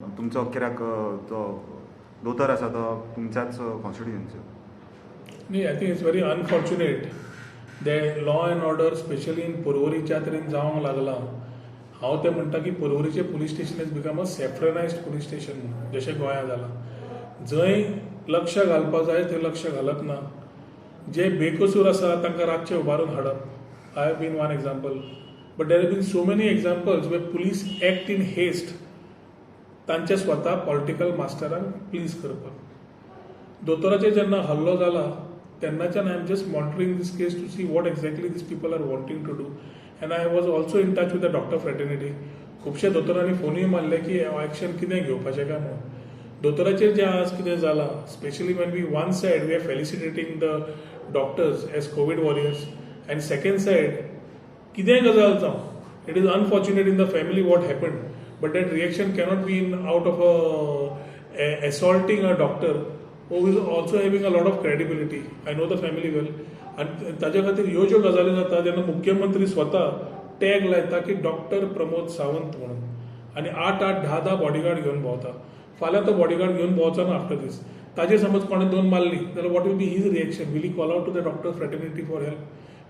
तुमचो कित्याक तो दोतोर आसा तो तुमच्याच कॉन्स्टिट्युएन्सीचो. I think it's very unfortunate that law and order, especially in पर्वरीच्या तरेन जावंक लागला. हांव ते म्हणटा की पर्वरीचें police station is become a saffronised police station म्हणून जशें गोंयांत जालां. जंय लक्ष घालपाक जाय थंय लक्ष घालत ना. जे बेकसूर आसा तांकां रातचे उबारून हाडप. I have been one example. But there have been so many examples way police act in haste तांचे स्वता पॉलिटिकल मास्टरांक प्लीज करपाक. दोतोराचेर जेन्ना हल्लो जाला तेन्नाच्यान I am just monitoring this case to see what exactly these people are wanting to do. And I was also in touch with the doctor fraternity. खुबशे दोतोरांनी फोनूय मारले की एक्शन कितें घेवपाचें काय म्हणून. दोतोराचेर जें आज कितें जालां, specially when we one side we are felicitating the doctors as COVID warriors and second side कितेंय गजाल जावं, it is unfortunate in the family what happened, but that reaction cannot be in out of assaulting a doctor who is also having a lot of credibility. I know the family well. आणि ताज्या खातीर ह्यो ज्यो गजाली जाता जेन्ना मुख्यमंत्री स्वता टॅग लायता की डॉक्टर प्रमोद सावंत म्हणून आनी 8-8, 10-10 बॉडीगार्ड घेवन भोंवता. फाल्यां तो बॉडीगार्ड घेवन भोंवचो ना आफ्टर दीस. ताजेर समज कोणें 2 मारली जाल्यार what will be his reaction? Will he call out to the doctor fraternity for help?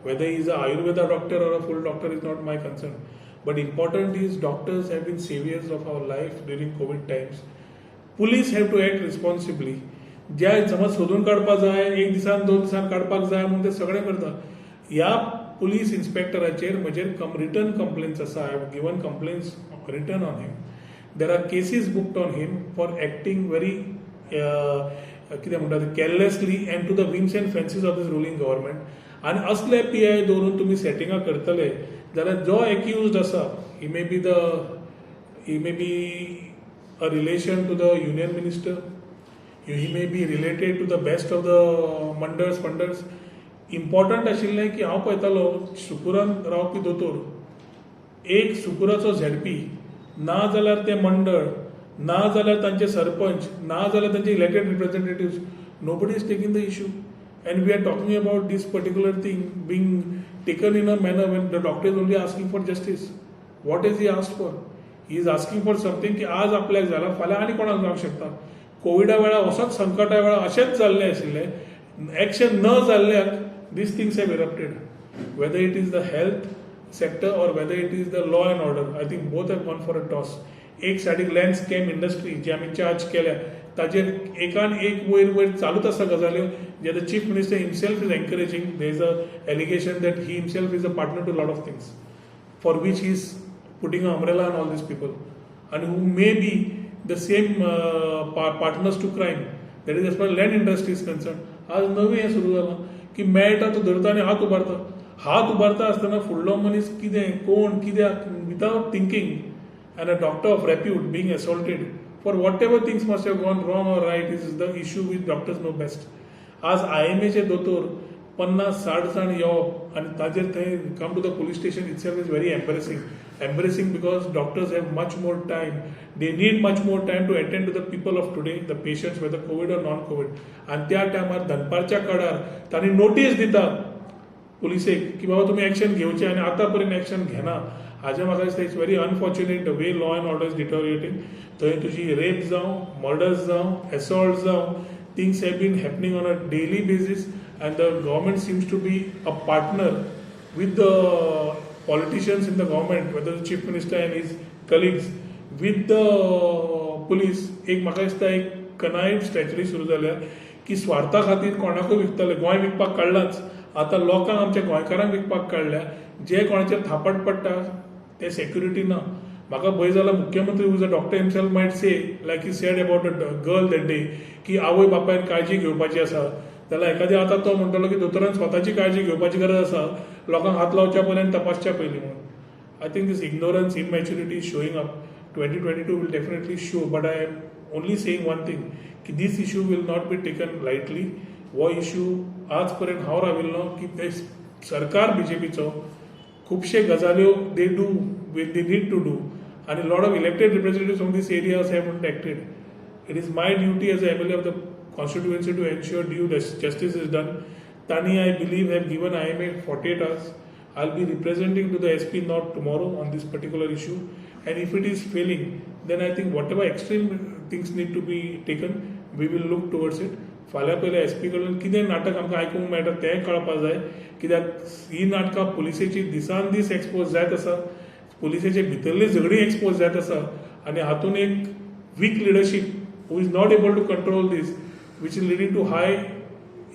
Whether he is a Ayurveda doctor or a full doctor is not my concern. But important is doctors have been saviors of our life during COVID times. Police have to act responsibly. ज्या समज सोदून काडपाक जाय, 1 दिसान 2 दिसान काडपाक जाय म्हणून ते सगळें करता. ह्या पुलीस इन्स्पेक्टराचेर म्हजेर रिटर्न कंप्लेन्स आसा. I have given complaints written on him. There are cases booked on him for acting very कितें म्हणटा carelessly and to the whims and fancies of this ruling government. आनी असले PI दवरून तुमी सेटिंगां करतले जाल्यार जो एक्युज्ड आसा ही may be a relation to the union minister, he may be related to the best of the mandars funders. Important आशिल्लें की हांव पळयतालो सुकुरान रावपी दोतोर, एक सुकुराचो ZP ना जाल्यार ते मंडळ, ना जाल्यार तांचे सरपंच, ना जाल्यार तांचे elected रिप्रेझेंटेटिव्स, nobody is taking the issue. And we are talking about this particular thing being taken in a manner when the doctor is only asking for justice. What has he asked for? He is asking for something की आज आपल्याक जाला फाल्यां आनी कोणाक जावंक शकता. कोविडा वेळार असोच संकटा वेळार अशेंच जाल्लें आशिल्लें. एक्शन न जाल्ल्याक this things have erupted. Whether it is the health sector or whether it is the law and order, I think both have gone for a toss. एक सायडीक लँड स्कॅम इंडस्ट्री जी आमी चार्ज केल्या ताजेर एकान एक वयर चालूच आसा गजाल्यो जे the chief minister himself is encouraging. There is a allegation that he himself is a partner to lot of things for which he is putting an umbrella on all these people and who may be the same partners to crime. That is as far as land industry is concerned. आज नवें हें सुरू जालां की मेळटा तो धरता आनी हात उबारता. हात उबारता आसतना फुडलो मनीस कितें कोण कित्याक without thinking and a doctor of repute being assaulted for whatever things must have gone wrong or right is the issue with doctors know best. आज IMAचे दोतोर 50-60 जाण येवप आनी ताजेर थंय come to the police station itself is very embarrassing because doctors have much more time. They need much more time to attend to the people of today, the patients, whether COVID or non-COVID. आणि त्या टायमार दनपारच्या काळार तांणी notice दिता पुलिसेक की बाबा तुम्ही एक्शन घेवचें आनी आतां पर्यंत एक्शन घेना. हाजें म्हाका दिसता it's very unfortunate the way law and order is deteriorating. थंय तुजी रेप जावं, मर्डर्स जावं, एसॉल्ट जावं, things have been happening on a daily basis and the government seems to be a partner with the politicians in the government, whether the chief minister and his colleagues, with the police. एक म्हाका दिसता एक कनायड strategy सुरू जाल्या की स्वार्था खातीर कोणाकूय विकतले. गोंय विकपाक काडलांच, आतां लोकांक आमच्या गोंयकारांक विकपाक काडल्या. जे कोणाचेर थापट पडटा ते सेक्युरिटी ना. म्हाका भंय जाला मुख्यमंत्री who's a doctor himself might say like he said about a girl that day की आवय बापायन काळजी घेवपाची आसा. जाल्यार एखाद्या आतां तो म्हणटलो की दोतोरान स्वताची काळजी घेवपाची गरज आसा लोकांक हात लावच्या पयलीं तपासच्या पयलीं म्हणून. I think this ignorance immaturity is showing up. 2022 will definitely show, but I am only saying one thing की this issue will not be taken lightly. हो इश्यू आज पर्यंत हांव राविल्लो की ते सरकार BJPचो खुबशे गजाल्यो दे नीड टू डू आनी lot of elected representatives from this areas have not acted. It is my duty as a MLA of the constituency to ensure due justice is done. Tani, I believe, have given IMA 48 hours. I'll be representing to the SP North tomorrow on this particular issue. and if it is failing, then I think whatever extreme things need to be taken, we will look towards it. फाल्यां पयलें SP कडल्यान कितें नाटक आमकां आयकूंक मेळटा तें कळपाक जाय, कित्याक ही नाटकां पुलिसेची दिसान दीस एक्सपोज जायत आसा, पुलिसेचे भितरली झगडीं एक्सपोज जायत आसा, आनी हातूंत एक weak leadership who is not able to control these, which is leading to high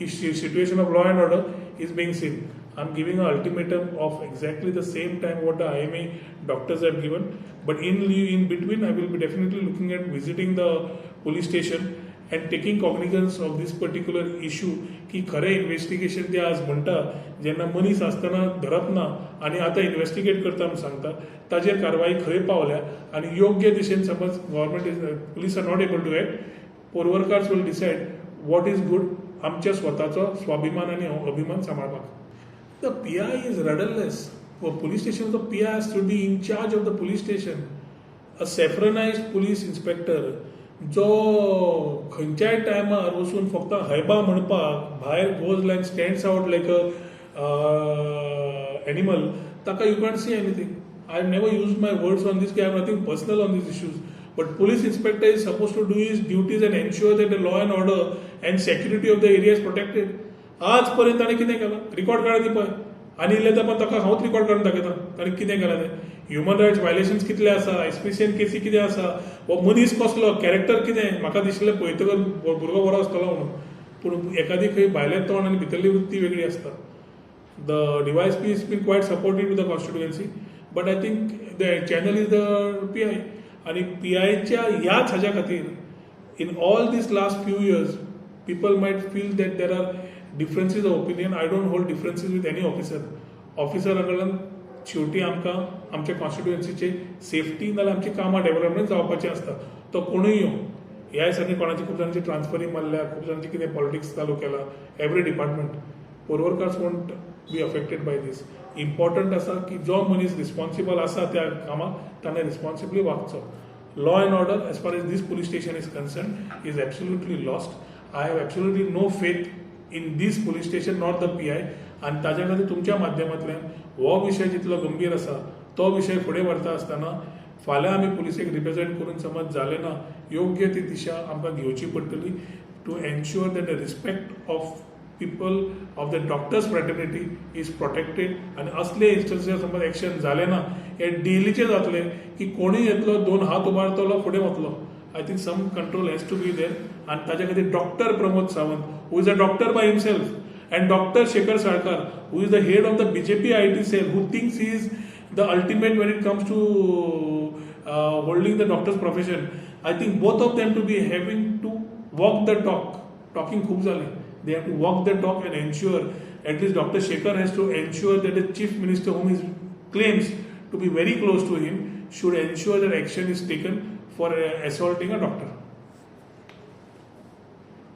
situation of law and order is being seen. I'm giving an ultimatum of exactly the same time what the IMA doctors have given, but in between I will be definitely looking at visiting the police station and taking cognizance of this particular issue की खरें investigation ते आज म्हणटा जेन्ना मनीस आसतना धरप ना आनी आतां इन्व्हेस्टिगेट करता म्हूण सांगता ताजेर कारवाई खंय पावल्या आनी योग्य दिशेन समज government police are not able to act, पोरवरकार्स will decide what is good आमच्या स्वताचो स्वाभिमान आनी अभिमान सांबाळपाक. The PI is rudderless. Police स्टेशनचो PI has to be in charge of the police station. A saffronised police inspector जो खंयच्याय टायमार वचून फक्त हैबा म्हणपाक भायर goes like stands out like a animal, ताका you can't see anything. I have never used my words on this, I have nothing personal on these issues. But police inspector is supposed to do his duties and ensure that the law and order and security of the area is protected. आजपर्यंत ताणें कितें केलां? Record काडा दी पळय. आनी इल्ले तेंपार ताका हांवूच रिकॉर्ड काडून दाखयता ताणें कितें केलां तें. ह्युमन रायट्स वायलेशन्स कितले आसा, एसपीसीएन केसी कितें आसा, हो मनीस कसलो, कॅरेक्टर कितें, म्हाका दिसलें पळयतकर भुरगो बरो आसतलो म्हणून. पूण एखादी खंय भायलें तोंड आनी भितरली वृत्ती वेगळी आसता. The DYSP has been quite supportive to the constituency, but I think the channel is the PI. आणि PIच्या ह्याच हाज्या खातीर in all these last few years, people might feel that there are differences of opinion. I don't hold differences with any officer. ऑफिसरा कडल्यान शेवटी आमकां आमच्या कॉन्स्टिट्युएन्सीचे safety नाल्यार आमची कामां डेव्हलपमेंट जावपाचें आसता. तो कोणूय येवं, ह्या दिसांनी कोणाची खूब जाणांची ट्रान्सफरी मारल्या, खूब जाणांची कितें पॉलिटिक्स चालू केला, एवरी डिपार्टमेंट. पोरवरकार्स won't be affected by this. Important आसा की जो मनीस रिस्पॉन्सिबल आसा त्या कामाक ताणें रिस्पॉन्सिबली वागचो. Law and order as far as this police station is concern is absolutely lost. I have absolutely no faith in this police station not the PI. आनी ताज्या खातीर तुमच्या माध्यमांतल्यान हो विशय जितलो गंभीर आसा तो विशय फुडें व्हरता आसतना फाल्यां आमी पुलिसेक रिप्रेझेंट करून समज जालें ना, योग्य ती दिशा आमकां घेवची पडटली to ensure that the respect of people of the doctors fraternity is protected. आणि असले इन्स्टन्सीस समज एक्शन झाले ना हे डेलीचे जातले की कोणी येतलो, दोन हात उबारतलो, फुडें वतलो. I think some control has to be there. आणि ताच्या खातीर doctor Pramod Sawant who is a doctor by himself and doctor Shekhar Salkar who is the head of the BJP IT cell who thinks he is the ultimate when it comes to holding the doctors profession. I think both of them to be having to walk the talk. Talking खूप झाले. They have to walk the talk and ensure, at least Dr. Shekhar has to ensure that the chief minister whom he claims to be very close to him should ensure that action is taken for assaulting a doctor.